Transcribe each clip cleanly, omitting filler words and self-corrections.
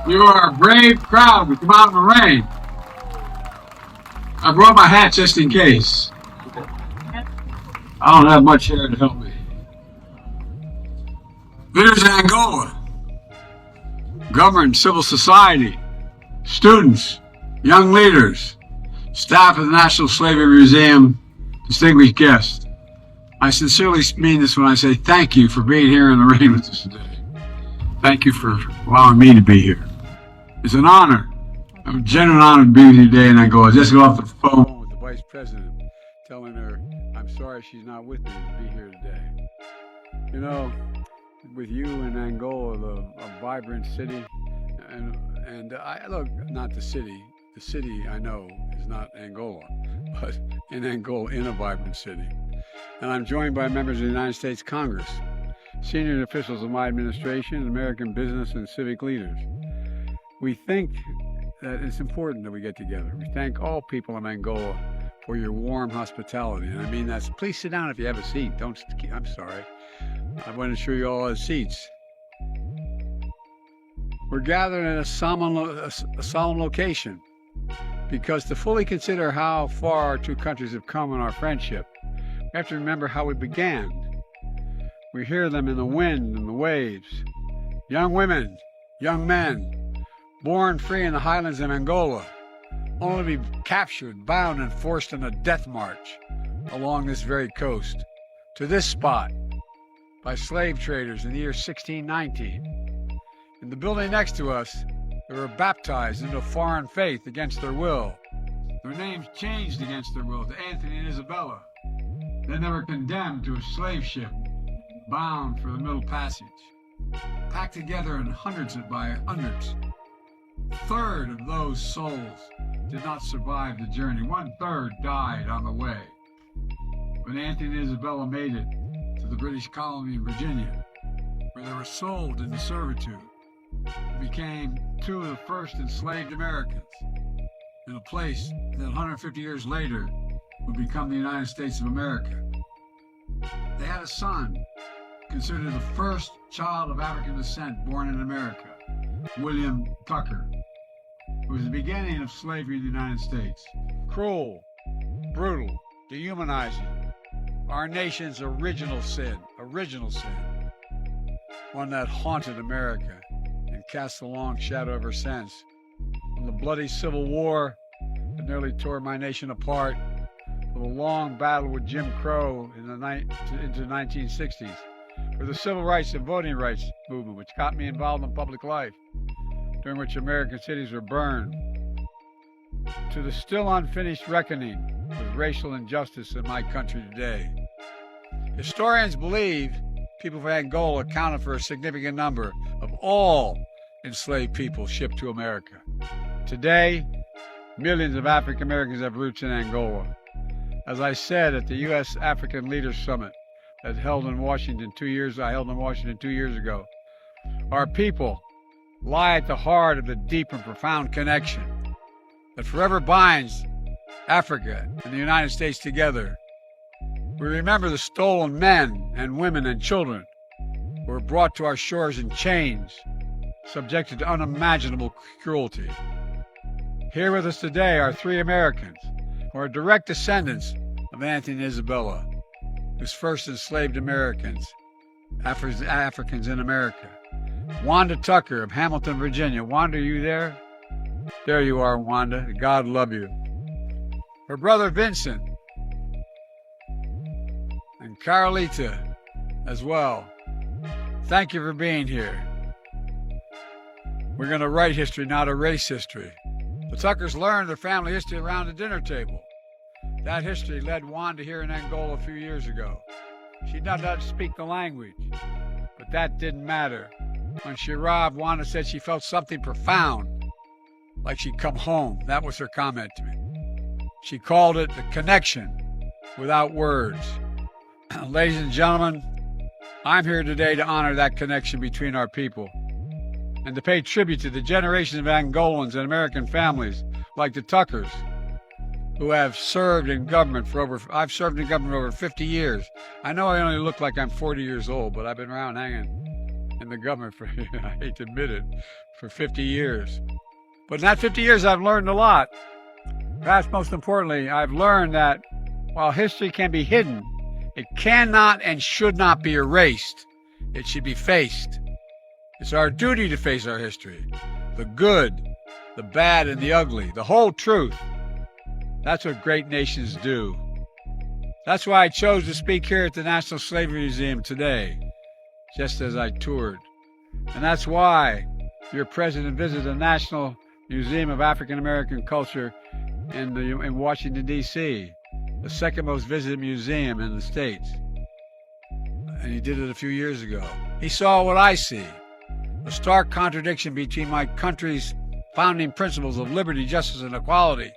You are a brave crowd to come out in the rain. I brought my hat just in case. I don't have much hair to help me. Leaders in Angola, government, civil society, students, young leaders, staff of the National Slavery Museum, distinguished guests. I sincerely mean this when I say thank you for being here in the rain with us today. Thank you for allowing me to be here. It's an honor, a genuine honor to be with you today in Angola. I just got off the phone with the Vice President, telling her I'm sorry she's not with me to be here today. You know, with you in Angola, a vibrant city, and I look, not the city. The city I know is not Angola, but in Angola, in a vibrant city. And I'm joined by members of the United States Congress, senior officials of my administration, American business and civic leaders. We think that it's important that we get together. We thank all people in Angola for your warm hospitality. And I mean that. Please sit down if you have a seat. I'm sorry. I want to ensure you all have seats. We're gathered in a solemn location because to fully consider how far our two countries have come in our friendship, we have to remember how we began. We hear them in the wind and the waves. Young women, young men, born free in the highlands of Angola, only to be captured, bound, and forced on a death march along this very coast to this spot by slave traders in the year 1619. In the building next to us, they were baptized into a foreign faith against their will. Their names changed against their will to Anthony and Isabella. Then they were condemned to a slave ship bound for the Middle Passage, packed together in hundreds by hundreds. A third of those souls did not survive the journey. 1/3 died on the way. But Anthony and Isabella made it to the British colony in Virginia, where they were sold into servitude and became two of the first enslaved Americans in a place that 150 years later would become the United States of America. They had a son, considered the first child of African descent born in America, William Tucker. It was the beginning of slavery in the United States. Cruel, brutal, dehumanizing. Our nation's original sin. One that haunted America and cast a long shadow ever since. From the bloody Civil War that nearly tore my nation apart, for the long battle with Jim Crow into the 1960s, for the civil rights and voting rights movement, which got me involved in public life, during which American cities were burned, to the still unfinished reckoning with racial injustice in my country today. Historians believe people from Angola accounted for a significant number of all enslaved people shipped to America. Today, millions of African Americans have roots in Angola. As I said at the U.S. African Leaders Summit that I held in Washington 2 years ago, our people lie at the heart of the deep and profound connection that forever binds Africa and the United States together. We remember the stolen men and women and children who were brought to our shores in chains, subjected to unimaginable cruelty. Here with us today are 3 Americans who are direct descendants of Anthony and Isabella, whose first enslaved Americans, Africans in America. Wanda Tucker of Hamilton, Virginia. Wanda, are you there? There you are, Wanda. God love you. Her brother Vincent and Carolita as well. Thank you for being here. We're going to write history, not erase history. The Tuckers learned their family history around the dinner table. That history led Wanda here in Angola a few years ago. She did not speak the language, but that didn't matter. When she arrived, Wanda said she felt something profound, like she'd come home. That was her comment to me. She called it the connection without words. Ladies and gentlemen, I'm here today to honor that connection between our people and to pay tribute to the generations of Angolans and American families like the Tuckers who have served in government I've served in government for over 50 years. I know I only look like I'm 40 years old, but I've been around hanging in the government for, I hate to admit it, for 50 years. But in that 50 years, I've learned a lot. Perhaps most importantly, I've learned that while history can be hidden, it cannot and should not be erased. It should be faced. It's our duty to face our history, the good, the bad, and the ugly, the whole truth. That's what great nations do. That's why I chose to speak here at the National Slavery Museum today, just as I toured. And that's why your president visited the National Museum of African American Culture in Washington, D.C., the second most visited museum in the States. And he did it a few years ago. He saw what I see, a stark contradiction between my country's founding principles of liberty, justice, and equality,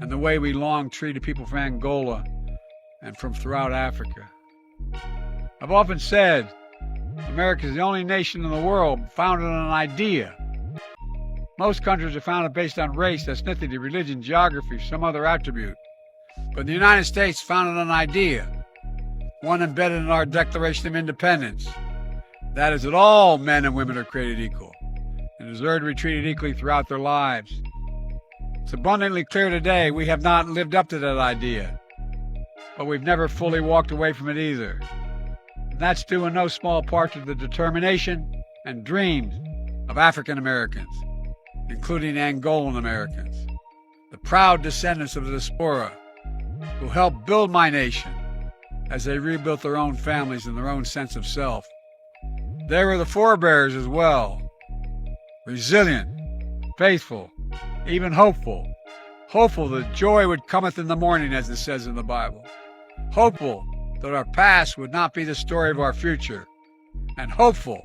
and the way we long treated people from Angola and from throughout Africa. I've often said America is the only nation in the world founded on an idea. Most countries are founded based on race, ethnicity, religion, geography, some other attribute. But the United States founded on an idea, one embedded in our Declaration of Independence. That is that all men and women are created equal and deserve to be treated equally throughout their lives. It's abundantly clear today we have not lived up to that idea, but we've never fully walked away from it either. And that's due in no small part to the determination and dreams of African Americans, including Angolan Americans, the proud descendants of the diaspora who helped build my nation as they rebuilt their own families and their own sense of self. They were the forebears as well, resilient, faithful, even hopeful. Hopeful that joy would cometh in the morning, as it says in the Bible. Hopeful that our past would not be the story of our future. And hopeful,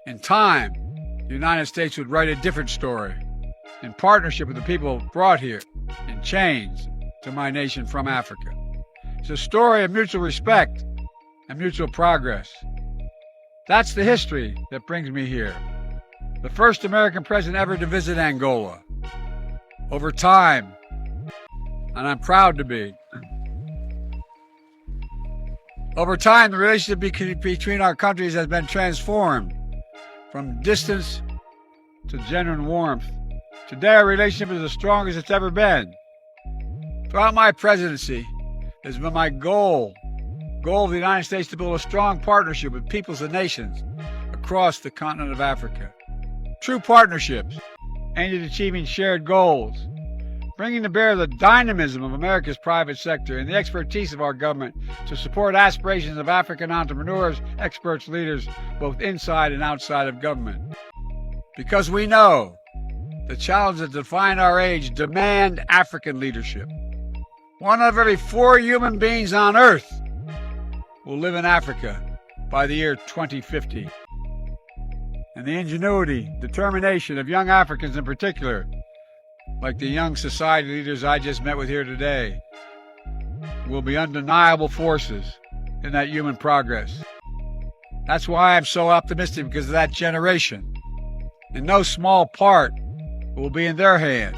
in time, the United States would write a different story, in partnership with the people brought here in chains to my nation from Africa. It's a story of mutual respect and mutual progress. That's the history that brings me here. The first American president ever to visit Angola. Over time, and I'm proud to be, over time, the relationship between our countries has been transformed from distance to genuine warmth. Today, our relationship is the strongest it's ever been. Throughout my presidency, it has been my goal of the United States to build a strong partnership with peoples and nations across the continent of Africa. True partnerships aimed at achieving shared goals, bringing to bear the dynamism of America's private sector and the expertise of our government to support aspirations of African entrepreneurs, experts, leaders, both inside and outside of government. Because we know the challenges that define our age demand African leadership. 1 out of every 4 human beings on Earth will live in Africa by the year 2050. And the ingenuity, determination of young Africans in particular, like the young society leaders I just met with here today, will be undeniable forces in that human progress. That's why I'm so optimistic, because of that generation. In no small part, it will be in their hands,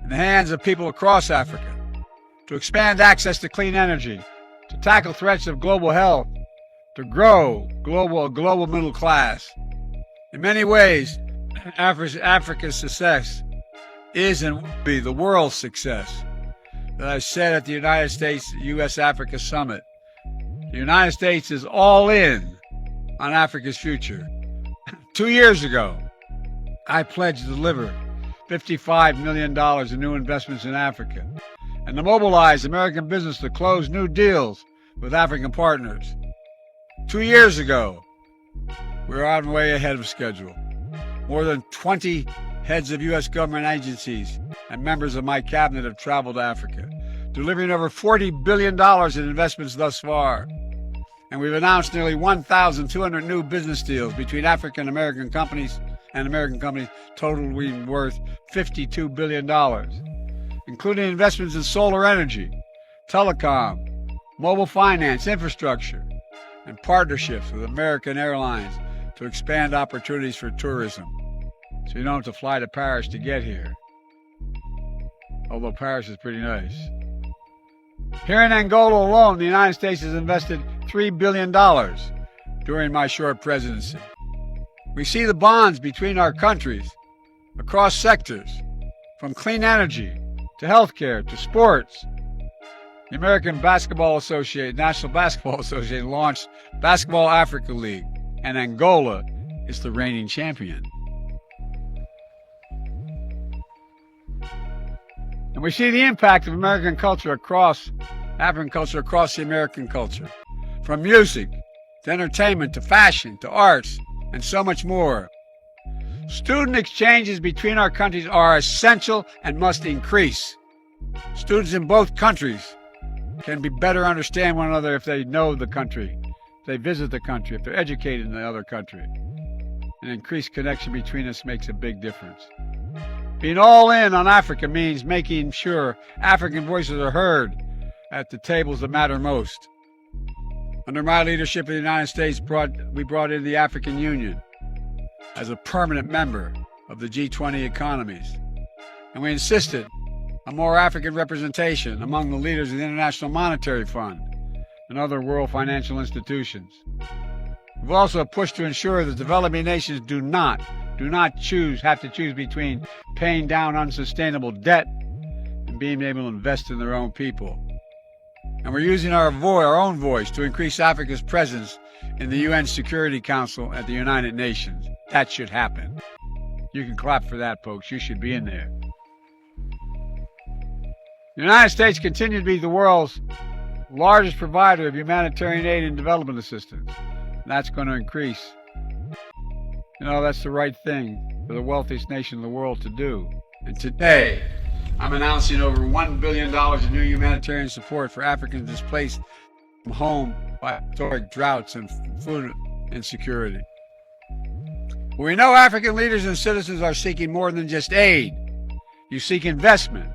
in the hands of people across Africa, to expand access to clean energy, to tackle threats of global health, to grow a global middle class. In many ways, Africa's success is and will be the world's success. As I said at the United States U.S. Africa Summit, the United States is all in on Africa's future. 2 years ago, I pledged to deliver $55 million in new investments in Africa and to mobilize American business to close new deals with African partners. 2 years ago, we were on way ahead of schedule. More than 20 heads of U.S. government agencies and members of my cabinet have traveled to Africa, delivering over $40 billion in investments thus far. And we've announced nearly 1,200 new business deals between African American companies and American companies, totaling worth $52 billion, including investments in solar energy, telecom, mobile finance, infrastructure, and partnerships with American Airlines to expand opportunities for tourism, so you don't have to fly to Paris to get here, although Paris is pretty nice. Here in Angola alone, the United States has invested $3 billion during my short presidency. We see the bonds between our countries across sectors, from clean energy to healthcare to sports. The American Basketball Association, National Basketball Association launched Basketball Africa League, and Angola is the reigning champion. And we see the impact of American culture across African culture, across the American culture, from music to entertainment to fashion to arts and so much more. Student exchanges between our countries are essential and must increase. Students in both countries can be better understand one another if they know the country, if they visit the country, if they're educated in the other country. An increased connection between us makes a big difference. Being all in on Africa means making sure African voices are heard at the tables that matter most. Under my leadership in the United States, we brought in the African Union as a permanent member of the G20 economies. And we insisted on more African representation among the leaders of the International Monetary Fund and other world financial institutions. We've also pushed to ensure that developing nations do not have to choose between paying down unsustainable debt and being able to invest in their own people. And we're using our own voice to increase Africa's presence in the UN Security Council at the United Nations. That should happen. You can clap for that, folks. You should be in there. The United States continues to be the world's largest provider of humanitarian aid and development assistance. That's going to increase. You know, that's the right thing for the wealthiest nation in the world to do. And today, I'm announcing over $1 billion in new humanitarian support for Africans displaced from home by historic droughts and food insecurity. We know African leaders and citizens are seeking more than just aid. You seek investment.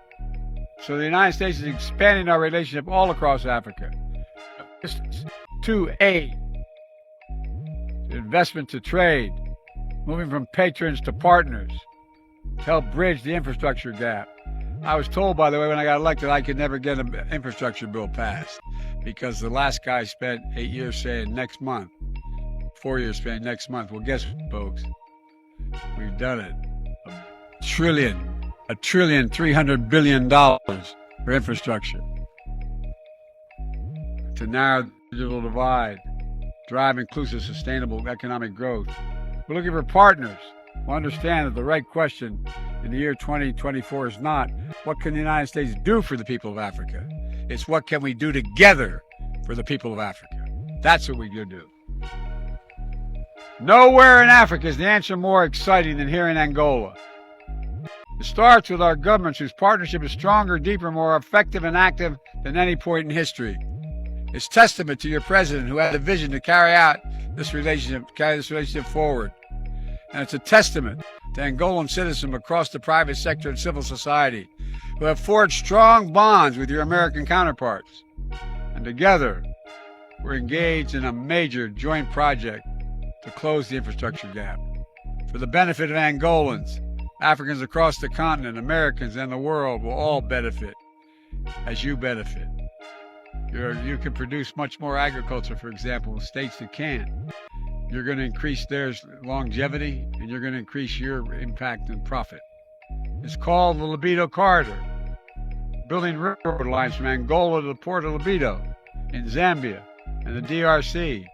So the United States is expanding our relationship all across Africa. To aid, to investment to trade, moving from patrons to partners, to help bridge the infrastructure gap. I was told, by the way, when I got elected, I could never get an infrastructure bill passed because the last guy spent 8 years saying next month, 4 years saying next month. Well, guess what, folks? We've done it. $1 trillion, $300 billion for infrastructure to narrow the digital divide, drive inclusive, sustainable economic growth. We're looking for partners who understand that the right question in the year 2024 is not, what can the United States do for the people of Africa? It's what can we do together for the people of Africa? That's what we do. Nowhere in Africa is the answer more exciting than here in Angola. It starts with our governments whose partnership is stronger, deeper, more effective and active than any point in history. It's testament to your president who had a vision to carry this relationship forward. And it's a testament to Angolan citizens across the private sector and civil society who have forged strong bonds with your American counterparts. And together, we're engaged in a major joint project to close the infrastructure gap. For the benefit of Angolans, Africans across the continent, Americans, and the world will all benefit as you benefit. You can produce much more agriculture, for example, in states that can't. You're going to increase their longevity, and you're going to increase your impact and profit. It's called the Libido Corridor, building railroad lines from Angola to the port of Libido in Zambia and the DRC,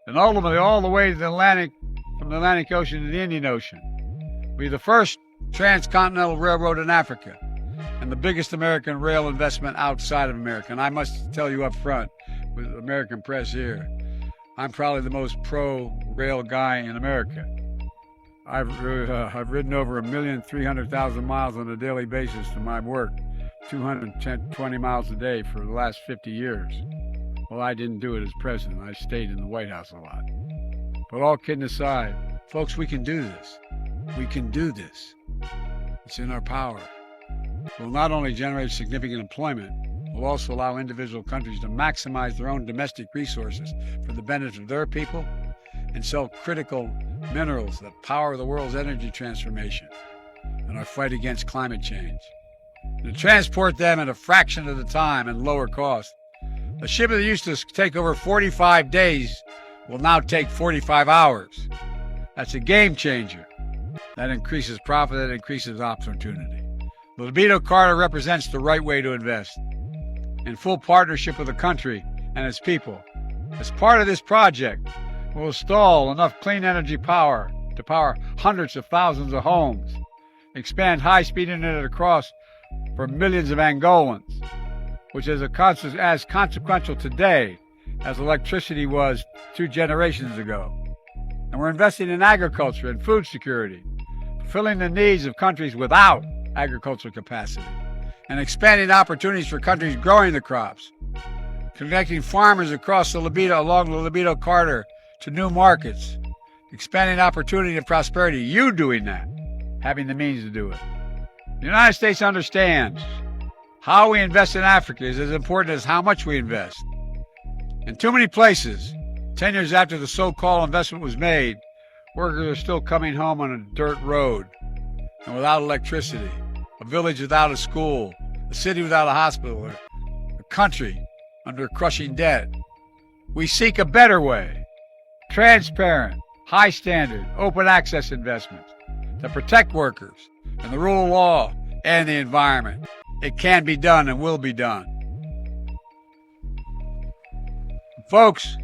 and ultimately all the way to the Atlantic, from the Atlantic Ocean to the Indian Ocean. We'll be the first transcontinental railroad in Africa and the biggest American rail investment outside of America. And I must tell you up front, with the American press here, I'm probably the most pro-rail guy in America. I've ridden over 1,300,000 miles on a daily basis to my work, 220 miles a day for the last 50 years. Well, I didn't do it as president. I stayed in the White House a lot. But all kidding aside, folks, we can do this. We can do this. It's in our power. We'll not only generate significant employment, we'll also allow individual countries to maximize their own domestic resources for the benefit of their people and sell critical minerals that power the world's energy transformation and our fight against climate change. And to transport them at a fraction of the time and lower cost, a shipment that used to take over 45 days will now take 45 hours. That's a game changer. That increases profit, that increases opportunity. The libido corridor represents the right way to invest, in full partnership with the country and its people. As part of this project, we'll install enough clean energy power to power hundreds of thousands of homes, expand high-speed internet across for millions of Angolans, which is as consequential today as electricity was 2 generations ago. And we're investing in agriculture and food security, fulfilling the needs of countries without agricultural capacity, and expanding opportunities for countries growing the crops, connecting farmers along the libido corridor to new markets, expanding opportunity and prosperity. You doing that, having the means to do it. The United States understands how we invest in Africa is as important as how much we invest. In too many places, 10 years after the so-called investment was made, workers are still coming home on a dirt road and without electricity, a village without a school, a city without a hospital, a country under crushing debt. We seek a better way, transparent, high standard, open access investments that protect workers and the rule of law and the environment. It can be done and will be done. Folks,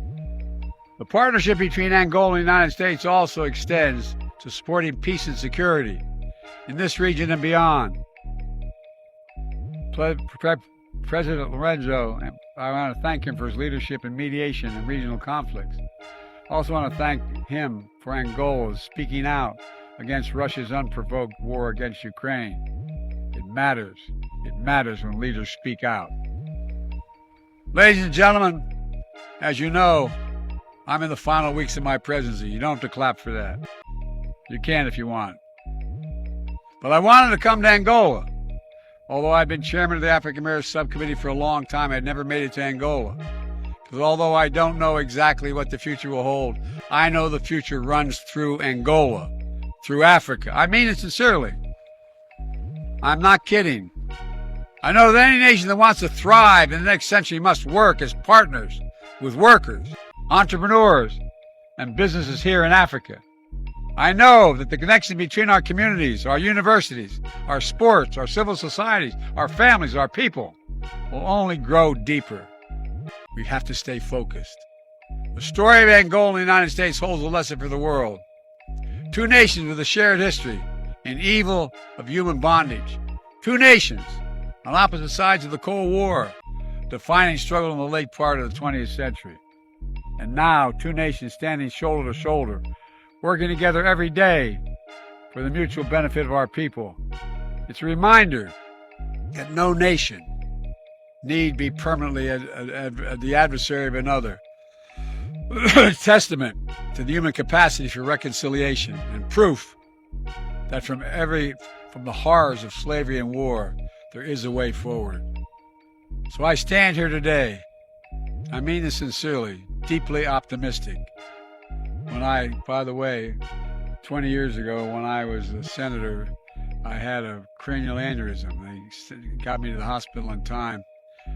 the partnership between Angola and the United States also extends to supporting peace and security in this region and beyond. President Lorenzo, I want to thank him for his leadership in mediation in regional conflicts. I also want to thank him for Angola's speaking out against Russia's unprovoked war against Ukraine. It matters. It matters when leaders speak out. Ladies and gentlemen, as you know, I'm in the final weeks of my presidency. You don't have to clap for that. You can if you want. But I wanted to come to Angola. Although I've been chairman of the African American Subcommittee for a long time, I'd never made it to Angola. Because although I don't know exactly what the future will hold, I know the future runs through Angola, through Africa. I mean it sincerely. I'm not kidding. I know that any nation that wants to thrive in the next century must work as partners with workers, entrepreneurs, and businesses here in Africa. I know that the connection between our communities, our universities, our sports, our civil societies, our families, our people will only grow deeper. We have to stay focused. The story of Angola and the United States holds a lesson for the world. 2 nations with a shared history and evil of human bondage. 2 nations on opposite sides of the Cold War, defining struggle in the late part of the 20th century. And now 2 nations standing shoulder to shoulder, working together every day for the mutual benefit of our people. It's a reminder that no nation need be permanently the adversary of another. Testament to the human capacity for reconciliation and proof that from the horrors of slavery and war, there is a way forward. So I stand here today, I mean this sincerely, deeply optimistic. By the way, 20 years ago when I was a senator, I had a cranial aneurysm. They got me to the hospital in time.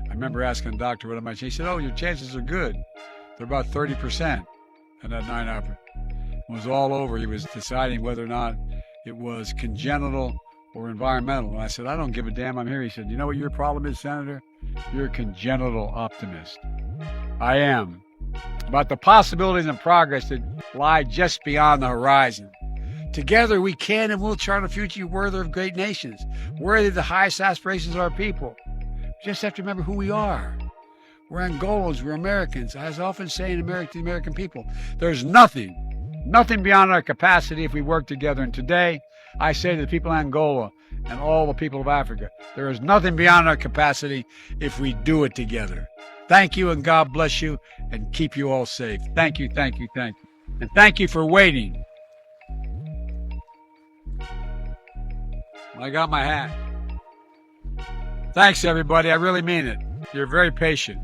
I remember asking the doctor what am I. He said, "Oh, your chances are good. They're about 30%." And that night after it was all over, he was deciding whether or not it was congenital or environmental. And I said, "I don't give a damn. I'm here." He said, "You know what your problem is, Senator? You're a congenital optimist." I am. About the possibilities and progress that lie just beyond the horizon. Together we can and will chart a future worthy of great nations, worthy of the highest aspirations of our people. We just have to remember who we are. We're Angolans, we're Americans. As I often say to the American people, there's nothing beyond our capacity if we work together. And today, I say to the people of Angola and all the people of Africa, there is nothing beyond our capacity if we do it together. Thank you, and God bless you, and keep you all safe. Thank you, thank you, thank you. And thank you for waiting. I got my hat. Thanks, everybody. I really mean it. You're very patient.